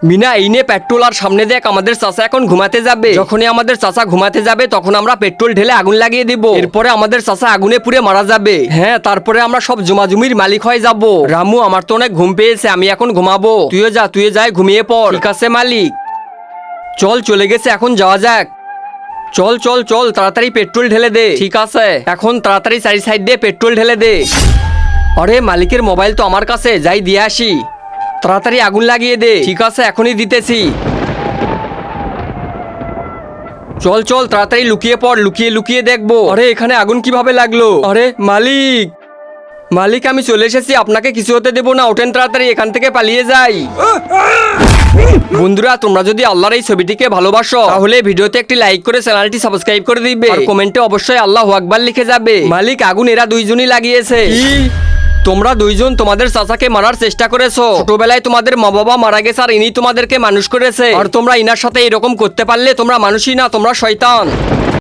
মিনা এই নে পেট্রোল, আর সামনে দেখ আমাদের চাচা এখন ঘুমাতে যাবে। যখনই আমাদের চাচা ঘুমাতে যাবে তখন আমরা পেট্রোল ঢেলে আগুন লাগিয়ে দিব। এরপরে আমাদের চাচা আগুনে পুড়ে মারা যাবে। হ্যাঁ, তারপরে আমরা সব জমির মালিক হয়ে যাব। রামু, আমার তো অনেক ঘুম পেয়েছে, আমি এখন ঘুমাবো। তুইও যাই ঘুমিয়ে পড়। ঠিক আছে মালিক। চল, চলে গেছে, এখন যাওয়া যাক। চল চল চল, তাড়াতাড়ি পেট্রোল ঢেলে দে। ঠিক আছে, এখন তাড়াতাড়ি চারি সাইড দিয়ে পেট্রোল ঢেলে দে। আরে মালিকের মোবাইল তো আমার কাছে, যাই দিয়ে আসি। তাড়াতাড়ি আগুন লাগিয়ে দে। ঠিক আছে, এখনই দিতেছি। চল চল, তাড়াতাড়ি লুকিয়ে পড়, লুকিয়ে লুকিয়ে দেখবো। আরে এখানে আগুন কিভাবে লাগলো? আরে মালিক, মালিক আমি চলে এসেছি, আপনাকে কিছু হতে দেবো না, ওঠেন তাড়াতাড়ি, এখান থেকে পালিয়ে যাই। বন্ধুরা, তোমরা যদি আল্লাহর এই ছবিটিকে ভালোবাসো তাহলে ভিডিওতে একটি লাইক করে চ্যানেলটি সাবস্ক্রাইব করে দিবে, আর কমেন্টে অবশ্যই আল্লাহু আকবার লিখে যাবে। মালিক, আগুন এরা দুইজনই লাগিয়েছে। কি? তোমরা দুইজন তোমাদের চাচাকে মারার চেষ্টা করেছো। ছোটবেলায় তোমাদের মা বাবা মারা গেছে, আর ইনি তোমাদেরকে মানুষ করেছে, আর তোমরা ইনার সাথে এরকম করতে পারলে তোমরা মানুষই না, তোমরা শয়তান।